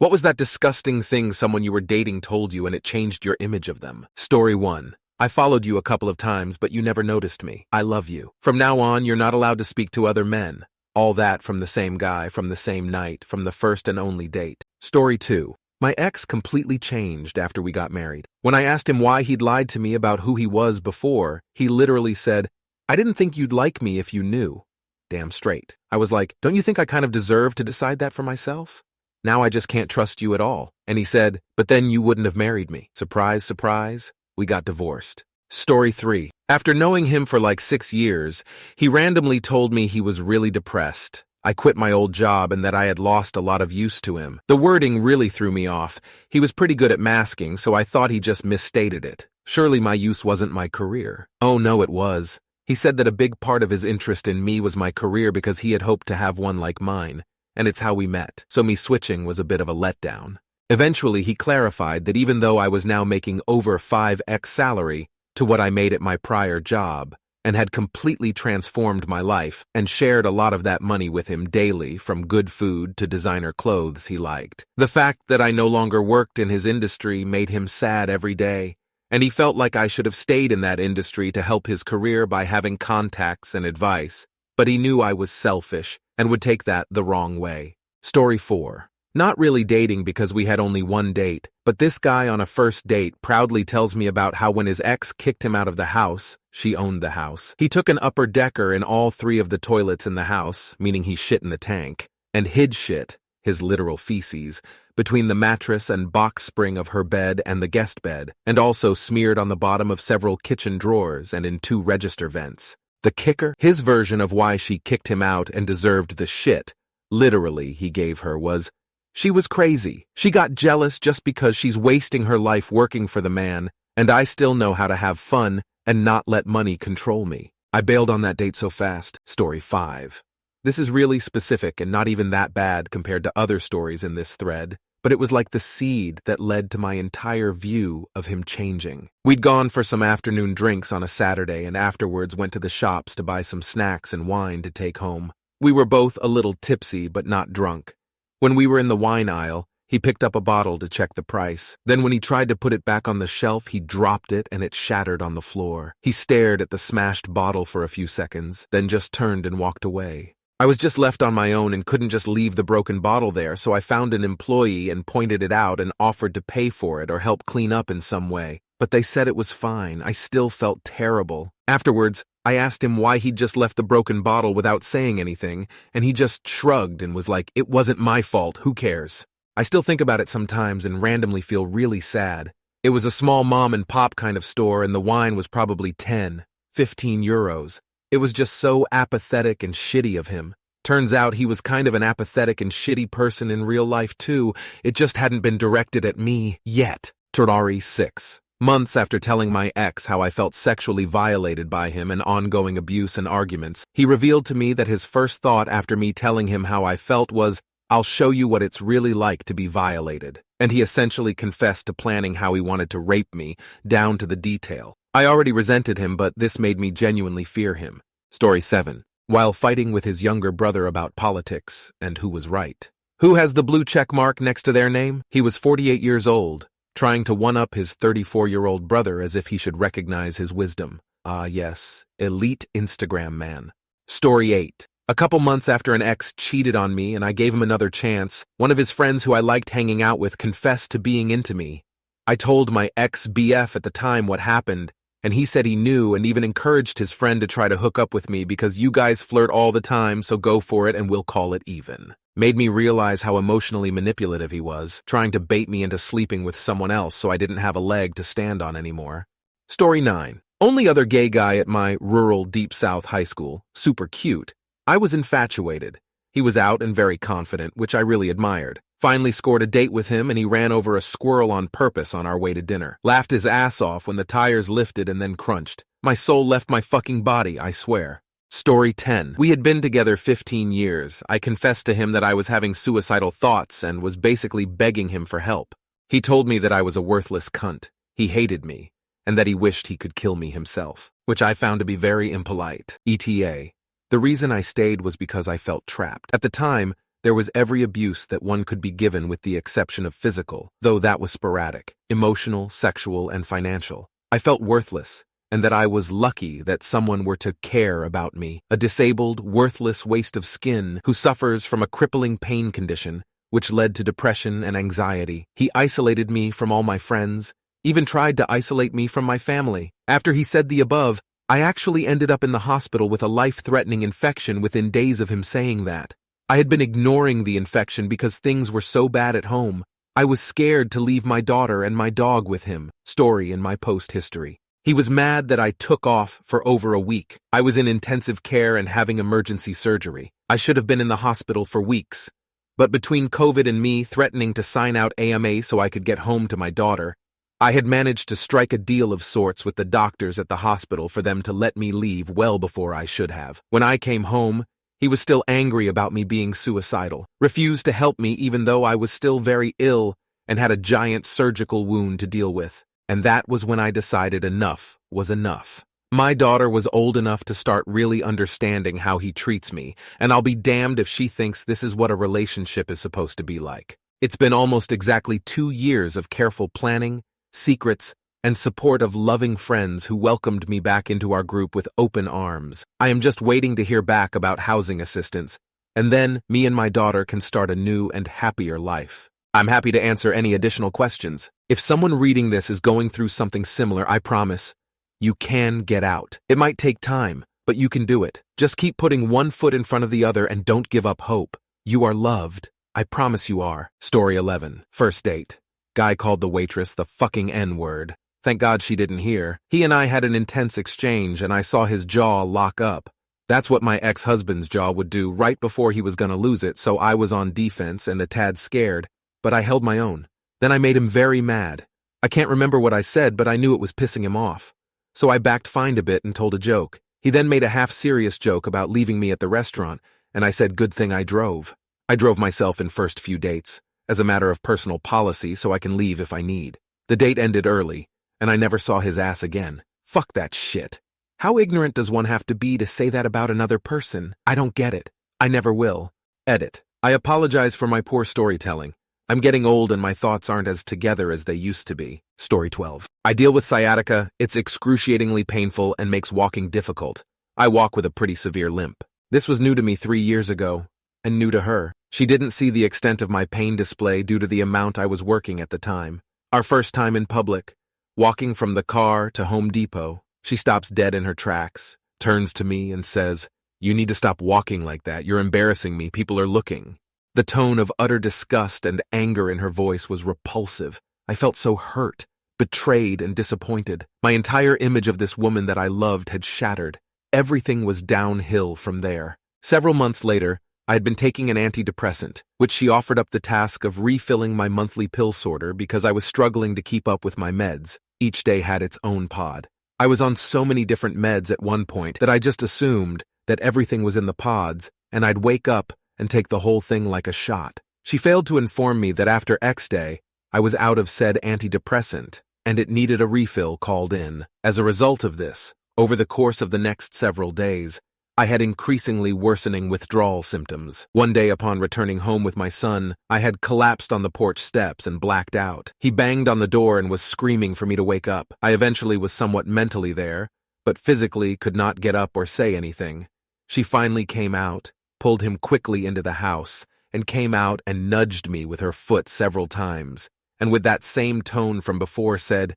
What was that disgusting thing someone you were dating told you and it changed your image of them? Story 1. I followed you a couple of times, but you never noticed me. I love you. From now on, you're not allowed to speak to other men. All that from the same guy, from the same night, from the first and only date. Story 2. My ex completely changed after we got married. When I asked him why he'd lied to me about who he was before, he literally said, "I didn't think you'd like me if you knew." Damn straight. I was like, "Don't you think I kind of deserve to decide that for myself? Now I just can't trust you at all." And he said, "But then you wouldn't have married me." Surprise, surprise, we got divorced. Story 3. After knowing him for like 6 years, he randomly told me he was really depressed. I quit my old job and that I had lost a lot of use to him. The wording really threw me off. He was pretty good at masking, so I thought he just misstated it. Surely my use wasn't my career. Oh no, it was. He said that a big part of his interest in me was my career because he had hoped to have one like mine. And it's how we met, so me switching was a bit of a letdown. Eventually, he clarified that even though I was now making over 5x salary to what I made at my prior job, and had completely transformed my life and shared a lot of that money with him daily, from good food to designer clothes he liked. The fact that I no longer worked in his industry made him sad every day, and he felt like I should have stayed in that industry to help his career by having contacts and advice, but he knew I was selfish and would take that the wrong way. Story 4. Not really dating because we had only one date, but this guy on a first date proudly tells me about how when his ex kicked him out of the house, she owned the house. He took an upper decker in all 3 of the toilets in the house, meaning he shit in the tank, and hid shit, his literal feces, between the mattress and box spring of her bed and the guest bed, and also smeared on the bottom of several kitchen drawers and in 2 register vents. The kicker? His version of why she kicked him out and deserved the shit, literally, he gave her was, she was crazy. She got jealous just because she's wasting her life working for the man, and I still know how to have fun and not let money control me. I bailed on that date so fast. Story 5. This is really specific and not even that bad compared to other stories in this thread, but it was like the seed that led to my entire view of him changing. We'd gone for some afternoon drinks on a Saturday and afterwards went to the shops to buy some snacks and wine to take home. We were both a little tipsy but not drunk. When we were in the wine aisle, he picked up a bottle to check the price. Then when he tried to put it back on the shelf, he dropped it and it shattered on the floor. He stared at the smashed bottle for a few seconds, then just turned and walked away. I was just left on my own and couldn't just leave the broken bottle there, so I found an employee and pointed it out and offered to pay for it or help clean up in some way. But they said it was fine. I still felt terrible. Afterwards, I asked him why he'd just left the broken bottle without saying anything, and he just shrugged and was like, "It wasn't my fault, who cares?" I still think about it sometimes and randomly feel really sad. It was a small mom and pop kind of store and the wine was probably 10, 15 euros. It was just so apathetic and shitty of him. Turns out he was kind of an apathetic and shitty person in real life too. It just hadn't been directed at me yet. Story 6. Months after telling my ex how I felt sexually violated by him and ongoing abuse and arguments, he revealed to me that his first thought after me telling him how I felt was, "I'll show you what it's really like to be violated." And he essentially confessed to planning how he wanted to rape me, down to the detail. I already resented him, but this made me genuinely fear him. Story 7. While fighting with his younger brother about politics and who was right. Who has the blue check mark next to their name? He was 48 years old, trying to one-up his 34-year-old brother as if he should recognize his wisdom. Ah yes, elite Instagram man. Story 8. A couple months after an ex cheated on me and I gave him another chance, one of his friends who I liked hanging out with confessed to being into me. I told my ex-BF at the time what happened, and he said he knew and even encouraged his friend to try to hook up with me because you guys flirt all the time, so go for it and we'll call it even. Made me realize how emotionally manipulative he was, trying to bait me into sleeping with someone else so I didn't have a leg to stand on anymore. Story 9. Only other gay guy at my rural Deep South high school, super cute. I was infatuated. He was out and very confident, which I really admired. Finally scored a date with him and he ran over a squirrel on purpose on our way to dinner. Laughed his ass off when the tires lifted and then crunched. My soul left my fucking body, I swear. Story 10. We had been together 15 years. I confessed to him that I was having suicidal thoughts and was basically begging him for help. He told me that I was a worthless cunt. He hated me, and that he wished he could kill me himself, which I found to be very impolite. ETA. The reason I stayed was because I felt trapped. At the time, There was every abuse that one could be given with the exception of physical, though that was sporadic, emotional, sexual, and financial. I felt worthless, and that I was lucky that someone were to care about me, a disabled, worthless waste of skin who suffers from a crippling pain condition, which led to depression and anxiety. He isolated me from all my friends, even tried to isolate me from my family. After he said the above, I actually ended up in the hospital with a life-threatening infection within days of him saying that. I had been ignoring the infection because things were so bad at home. I was scared to leave my daughter and my dog with him. Story in my post history. He was mad that I took off for over a week. I was in intensive care and having emergency surgery. I should have been in the hospital for weeks. But between COVID and me threatening to sign out AMA so I could get home to my daughter, I had managed to strike a deal of sorts with the doctors at the hospital for them to let me leave well before I should have. When I came home, he was still angry about me being suicidal, refused to help me even though I was still very ill and had a giant surgical wound to deal with. And that was when I decided enough was enough. My daughter was old enough to start really understanding how he treats me, and I'll be damned if she thinks this is what a relationship is supposed to be like. It's been almost exactly 2 years of careful planning, secrets, and support of loving friends who welcomed me back into our group with open arms. I am just waiting to hear back about housing assistance, and then me and my daughter can start a new and happier life. I'm happy to answer any additional questions. If someone reading this is going through something similar, I promise, you can get out. It might take time, but you can do it. Just keep putting one foot in front of the other and don't give up hope. You are loved. I promise you are. Story 11. First date. Guy called the waitress the fucking N-word. Thank God she didn't hear. He and I had an intense exchange and I saw his jaw lock up. That's what my ex-husband's jaw would do right before he was gonna lose it, so I was on defense and a tad scared, but I held my own. Then I made him very mad. I can't remember what I said, but I knew it was pissing him off. So I backed fine a bit and told a joke. He then made a half-serious joke about leaving me at the restaurant, and I said good thing I drove. I drove myself in first few dates, as a matter of personal policy so I can leave if I need. The date ended early, and I never saw his ass again. Fuck that shit. How ignorant does one have to be to say that about another person? I don't get it. I never will. Edit. I apologize for my poor storytelling. I'm getting old and my thoughts aren't as together as they used to be. Story 12. I deal with sciatica. It's excruciatingly painful and makes walking difficult. I walk with a pretty severe limp. This was new to me 3 years ago, and new to her. She didn't see the extent of my pain display due to the amount I was working at the time. Our first time in public. Walking from the car to Home Depot, she stops dead in her tracks, turns to me and says, "You need to stop walking like that. You're embarrassing me. People are looking." The tone of utter disgust and anger in her voice was repulsive. I felt so hurt, betrayed, and disappointed. My entire image of this woman that I loved had shattered. Everything was downhill from there. Several months later, I had been taking an antidepressant, which she offered up the task of refilling my monthly pill sorter because I was struggling to keep up with my meds. Each day had its own pod. I was on so many different meds at one point that I just assumed that everything was in the pods, and I'd wake up and take the whole thing like a shot. She failed to inform me that after X day, I was out of said antidepressant, and it needed a refill called in. As a result of this, over the course of the next several days, I had increasingly worsening withdrawal symptoms. One day upon returning home with my son, I had collapsed on the porch steps and blacked out. He banged on the door and was screaming for me to wake up. I eventually was somewhat mentally there, but physically could not get up or say anything. She finally came out, pulled him quickly into the house, and came out and nudged me with her foot several times, and with that same tone from before said,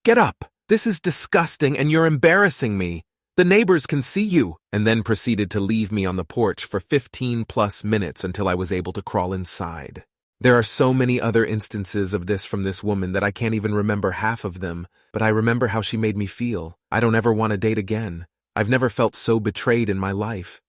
"Get up! This is disgusting and you're embarrassing me. The neighbors can see you," and then proceeded to leave me on the porch for 15+ minutes until I was able to crawl inside. There are so many other instances of this from this woman that I can't even remember half of them, but I remember how she made me feel. I don't ever want to date again. I've never felt so betrayed in my life.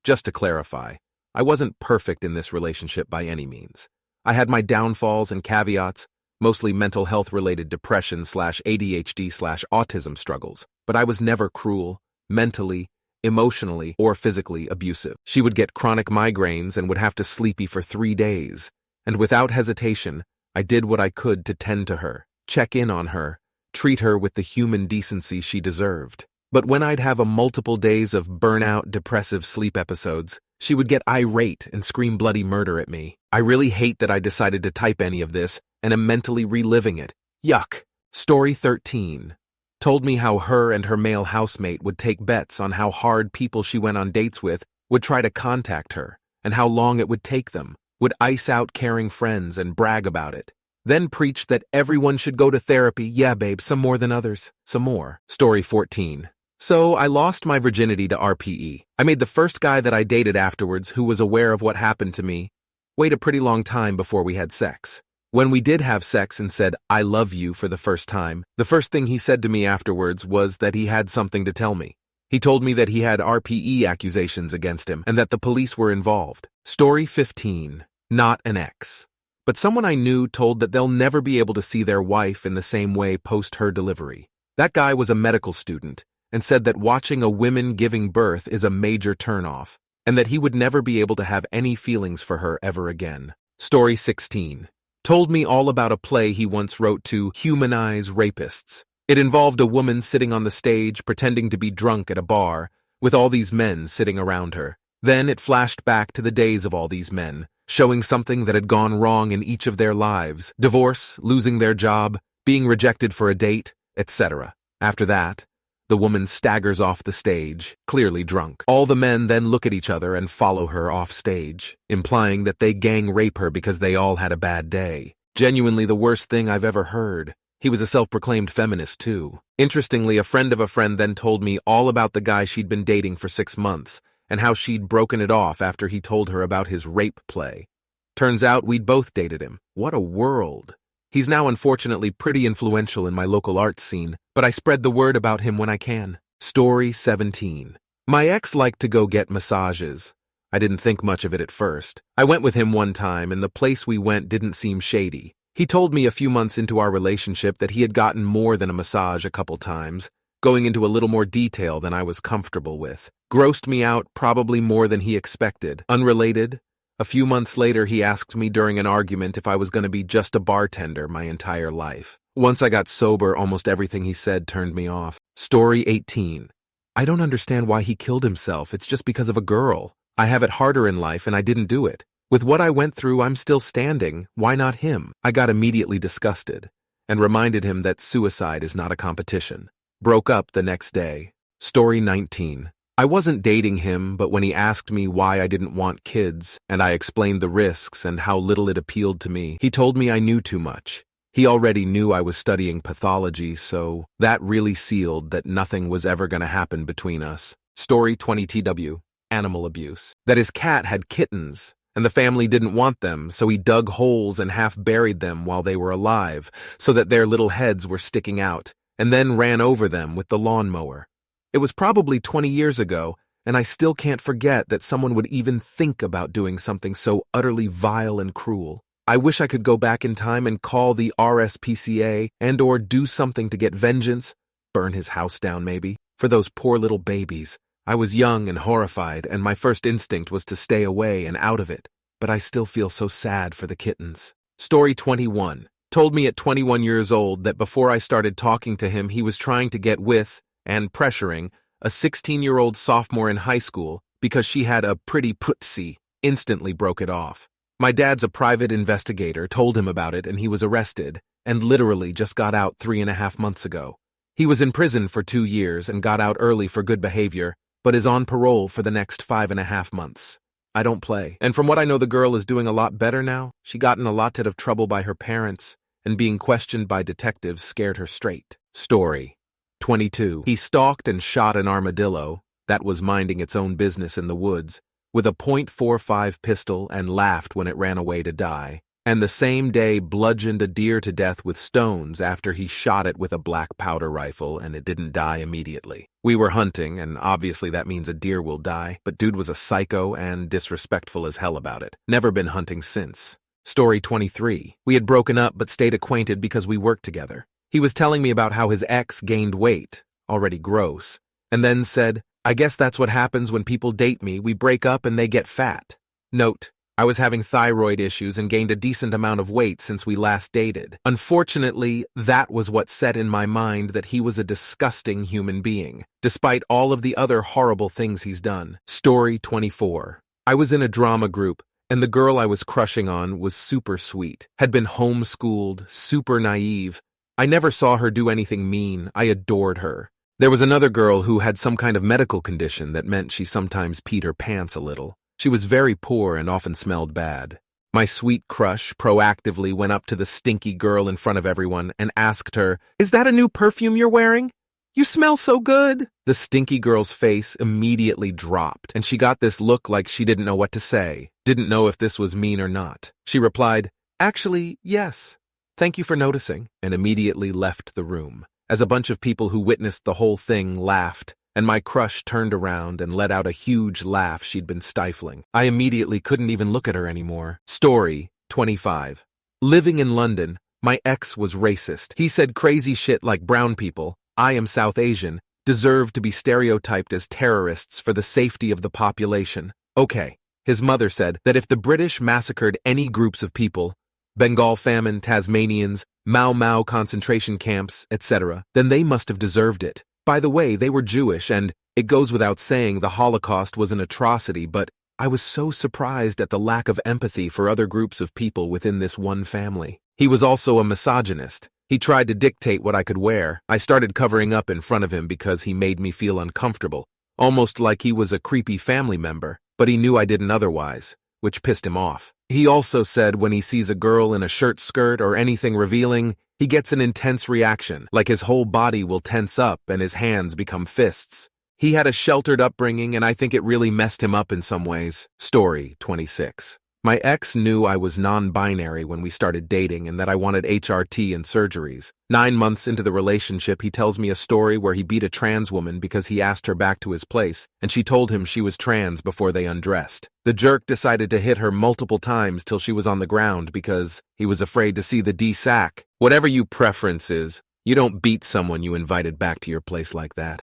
Just to clarify, I wasn't perfect in this relationship by any means. I had my downfalls and caveats, mostly mental health-related depression/ADHD/autism struggles, but I was never cruel, mentally, emotionally, or physically abusive. She would get chronic migraines and would have to sleepy for 3 days, and without hesitation, I did what I could to tend to her, check in on her, treat her with the human decency she deserved. But when I'd have a multiple days of burnout, depressive sleep episodes, She would get irate and scream bloody murder at me. I really hate that I decided to type any of this and am mentally reliving it. Yuck. Story 13. Told me how her and her male housemate would take bets on how hard people she went on dates with would try to contact her and how long it would take them, would ice out caring friends and brag about it. Then preached that everyone should go to therapy. Yeah, babe, some more than others. Some more. Story 14. So I lost my virginity to RPE. I made the first guy that I dated afterwards who was aware of what happened to me wait a pretty long time before we had sex. When we did have sex and said, "I love you" for the first time, the first thing he said to me afterwards was that he had something to tell me. He told me that he had RPE accusations against him and that the police were involved. Story 15. Not an ex. But someone I knew told that they'll never be able to see their wife in the same way post her delivery. That guy was a medical student and said that watching a woman giving birth is a major turnoff, and that he would never be able to have any feelings for her ever again. Story 16. Told me all about a play he once wrote to humanize rapists. It involved a woman sitting on the stage pretending to be drunk at a bar, with all these men sitting around her. Then it flashed back to the days of all these men, showing something that had gone wrong in each of their lives: divorce, losing their job, being rejected for a date, etc. After that, the woman staggers off the stage, clearly drunk. All the men then look at each other and follow her off stage, implying that they gang rape her because they all had a bad day. Genuinely the worst thing I've ever heard. He was a self-proclaimed feminist too. Interestingly, a friend of a friend then told me all about the guy she'd been dating for 6 months, and how she'd broken it off after he told her about his rape play. Turns out we'd both dated him. What a world. He's now unfortunately pretty influential in my local arts scene, but I spread the word about him when I can. Story 17. My ex liked to go get massages. I didn't think much of it at first. I went with him one time, and the place we went didn't seem shady. He told me a few months into our relationship that he had gotten more than a massage a couple times, going into a little more detail than I was comfortable with. Grossed me out probably more than he expected. Unrelated, a few months later he asked me during an argument if I was going to be just a bartender my entire life. Once I got sober, almost everything he said turned me off. Story 18. I don't understand why he killed himself. It's just because of a girl. I have it harder in life and I didn't do it. With what I went through, I'm still standing. Why not him? I got immediately disgusted and reminded him that suicide is not a competition. Broke up the next day. Story 19. I wasn't dating him, but when he asked me why I didn't want kids, and I explained the risks and how little it appealed to me, he told me I knew too much. He already knew I was studying pathology, so that really sealed that nothing was ever going to happen between us. Story 20TW. Animal abuse. That his cat had kittens, and the family didn't want them, so he dug holes and half-buried them while they were alive, so that their little heads were sticking out, and then ran over them with the lawnmower. It was probably 20 years ago, and I still can't forget that someone would even think about doing something so utterly vile and cruel. I wish I could go back in time and call the RSPCA and/or do something to get vengeance, burn his house down maybe, for those poor little babies. I was young and horrified, and my first instinct was to stay away and out of it, but I still feel so sad for the kittens. Story 21. Told me at 21 years old that before I started talking to him, he was trying to get with, and pressuring, a 16-year-old sophomore in high school because she had a pretty putsy. Instantly broke it off. My dad's a private investigator, told him about it, and he was arrested, and literally just got out 3.5 months ago. He was in prison for 2 years and got out early for good behavior, but is on parole for the next 5.5 months. I don't play. And from what I know, the girl is doing a lot better now. She got in a lot of trouble by her parents, and being questioned by detectives scared her straight. Story 22. He stalked and shot an armadillo that was minding its own business in the woods with a .45 pistol and laughed when it ran away to die. And the same day bludgeoned a deer to death with stones after he shot it with a black powder rifle and it didn't die immediately. We were hunting, and obviously that means a deer will die, but dude was a psycho and disrespectful as hell about it. Never been hunting since. Story 23. We had broken up but stayed acquainted because we worked together. He was telling me about how his ex gained weight, already gross, and then said, "I guess that's what happens when people date me. We break up and they get fat." Note: I was having thyroid issues and gained a decent amount of weight since we last dated. Unfortunately, that was what set in my mind that he was a disgusting human being, despite all of the other horrible things he's done. Story 24. I was in a drama group, and the girl I was crushing on was super sweet, had been homeschooled, super naive. I never saw her do anything mean. I adored her. There was another girl who had some kind of medical condition that meant she sometimes peed her pants a little. She was very poor and often smelled bad. My sweet crush proactively went up to the stinky girl in front of everyone and asked her, "Is that a new perfume you're wearing? You smell so good." The stinky girl's face immediately dropped, and she got this look like she didn't know what to say, didn't know if this was mean or not. She replied, "Actually, yes. Thank you for noticing," and immediately left the room. As a bunch of people who witnessed the whole thing laughed, and my crush turned around and let out a huge laugh she'd been stifling, I immediately couldn't even look at her anymore. Story 25. Living in London, my ex was racist. He said crazy shit like brown people, I am South Asian, deserve to be stereotyped as terrorists for the safety of the population. Okay, his mother said that if the British massacred any groups of people, Bengal famine, Tasmanians, Mau Mau concentration camps, etc., then they must have deserved it. By the way, they were Jewish, and it goes without saying the Holocaust was an atrocity, but I was so surprised at the lack of empathy for other groups of people within this one family. He was also a misogynist. He tried to dictate what I could wear. I started covering up in front of him because he made me feel uncomfortable, almost like he was a creepy family member, but he knew I didn't otherwise, which pissed him off. He also said when he sees a girl in a shirt skirt or anything revealing, he gets an intense reaction, like his whole body will tense up and his hands become fists. He had a sheltered upbringing, and I think it really messed him up in some ways. Story 26. My ex knew I was non-binary when we started dating and that I wanted HRT and surgeries. 9 months into the relationship, he tells me a story where he beat a trans woman because he asked her back to his place, and she told him she was trans before they undressed. The jerk decided to hit her multiple times till she was on the ground because he was afraid to see the D-sack. Whatever your preference is, you don't beat someone you invited back to your place like that.